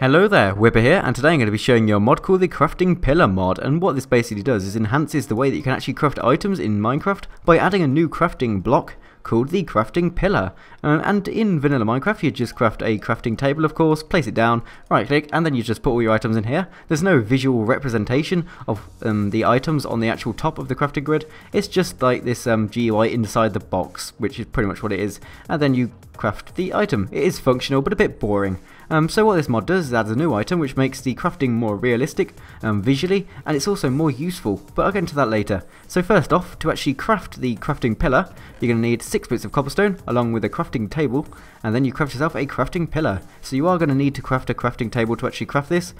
Hello there, Whipper here, and today I'm going to be showing you a mod called the Crafting Pillar mod, and what this basically does is enhances the way that you can actually craft items in Minecraft by adding a new crafting block called the Crafting Pillar. And in vanilla Minecraft you just craft a crafting table, of course, place it down, right click, and then you just put all your items in here. There's no visual representation of the items on the actual top of the crafting grid. It's just like this GUI inside the box, which is pretty much what it is, and then you craft the item. It is functional but a bit boring. So what this mod does is adds a new item which makes the crafting more realistic visually, and it's also more useful, but I'll get into that later. So first off, to actually craft the crafting pillar, you're going to need 6 bits of cobblestone along with a crafting table, and then you craft yourself a crafting pillar. So you are going to need to craft a crafting table to actually craft this,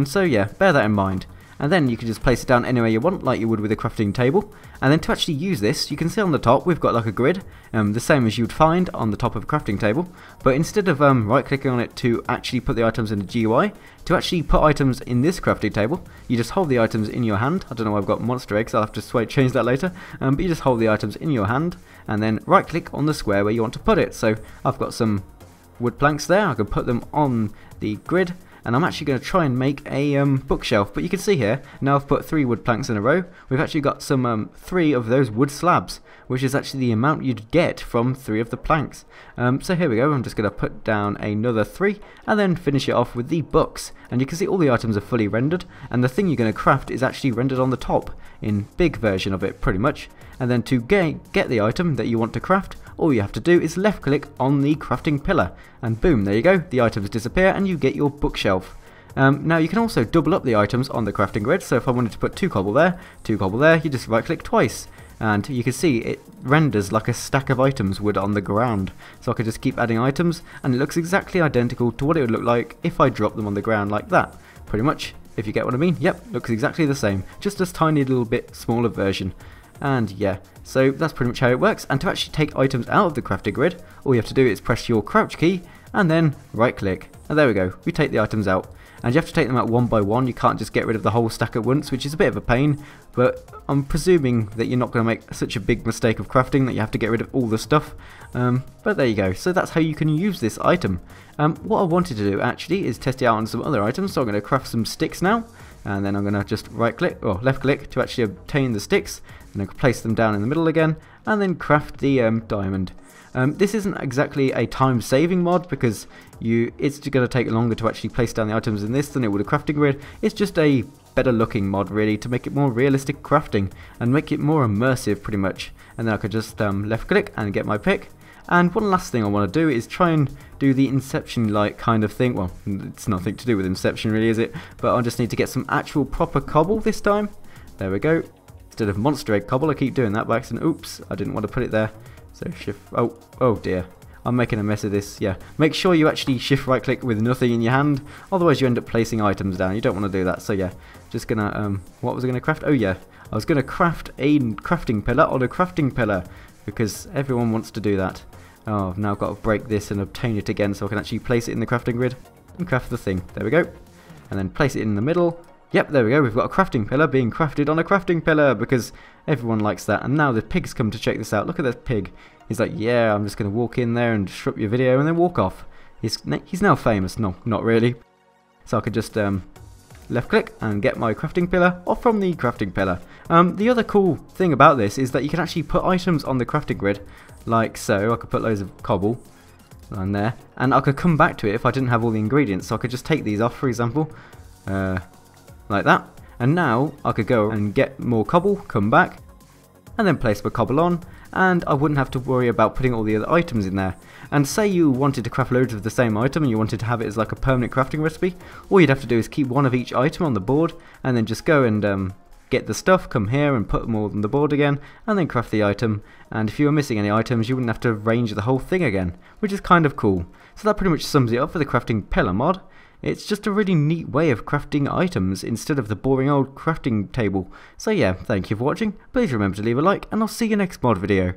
so yeah, bear that in mind. And then you can just place it down anywhere you want, like you would with a crafting table. And then to actually use this, you can see on the top we've got like a grid, the same as you'd find on the top of a crafting table. But instead of right clicking on it to actually put the items in the GUI, to actually put items in this crafting table, you just hold the items in your hand. I don't know why I've got monster eggs, I'll have to change that later. But you just hold the items in your hand, and then right click on the square where you want to put it. So I've got some wood planks there, I can put them on the grid. And I'm actually going to try and make a bookshelf, but you can see here, now I've put 3 wood planks in a row, we've actually got some 3 of those wood slabs, which is actually the amount you'd get from 3 of the planks. So here we go, I'm just going to put down another 3, and then finish it off with the books. And you can see all the items are fully rendered, and the thing you're going to craft is actually rendered on the top, in big version of it pretty much. And then to get the item that you want to craft, all you have to do is left click on the crafting pillar, and boom, there you go, the items disappear and you get your bookshelf. Now you can also double up the items on the crafting grid, so if I wanted to put 2 cobble there, you just right click twice, and you can see it renders like a stack of items would on the ground. So I could just keep adding items, and it looks exactly identical to what it would look like if I dropped them on the ground like that, pretty much, if you get what I mean. Yep, looks exactly the same, just a tiny little bit smaller version. And yeah, so that's pretty much how it works. And to actually take items out of the crafting grid, all you have to do is press your crouch key and then right click, and there we go, we take the items out. And you have to take them out one by one, you can't just get rid of the whole stack at once, which is a bit of a pain, but I'm presuming that you're not going to make such a big mistake of crafting that you have to get rid of all the stuff. But there you go, so that's how you can use this item. What I wanted to do actually is test it out on some other items, so I'm going to craft some sticks now, and then I'm going to just right click or left click to actually obtain the sticks, and I can place them down in the middle again, and then craft the diamond. This isn't exactly a time saving mod because it's going to take longer to actually place down the items in this than it would a crafting grid. It's just a better looking mod really to make it more realistic crafting and make it more immersive pretty much. And then I could just left click and get my pick. And one last thing I want to do is try and do the Inception-like kind of thing. Well, it's nothing to do with Inception really, is it? But I just need to get some actual proper cobble this time. There we go. Instead of monster egg cobble, I keep doing that by accident. Oops, I didn't want to put it there. So shift, oh dear, I'm making a mess of this. Yeah, make sure you actually shift right click with nothing in your hand, otherwise you end up placing items down. You don't want to do that. So yeah, just gonna what was I gonna craft? Oh yeah, I was gonna craft a crafting pillar on a crafting pillar because everyone wants to do that. Oh, I've now got to break this and obtain it again so I can actually place it in the crafting grid and craft the thing. There we go, and then place it in the middle. Yep, there we go, we've got a crafting pillar being crafted on a crafting pillar because everyone likes that. And now the pig's come to check this out. Look at this pig. He's like, yeah, I'm just going to walk in there and disrupt your video and then walk off. He's now famous. No, not really. So I could just left click and get my crafting pillar off from the crafting pillar. The other cool thing about this is that you can actually put items on the crafting grid like so. I could put loads of cobble on there and I could come back to it if I didn't have all the ingredients. So I could just take these off, for example. Like that, and now I could go and get more cobble, come back, and then place my cobble on, and I wouldn't have to worry about putting all the other items in there. And say you wanted to craft loads of the same item and you wanted to have it as like a permanent crafting recipe, all you'd have to do is keep one of each item on the board, and then just go and get the stuff, come here and put them all on the board again, and then craft the item. And if you were missing any items, you wouldn't have to arrange the whole thing again, which is kind of cool. So that pretty much sums it up for the crafting pillar mod. It's just a really neat way of crafting items instead of the boring old crafting table. So yeah, thank you for watching, please remember to leave a like, and I'll see you next mod video.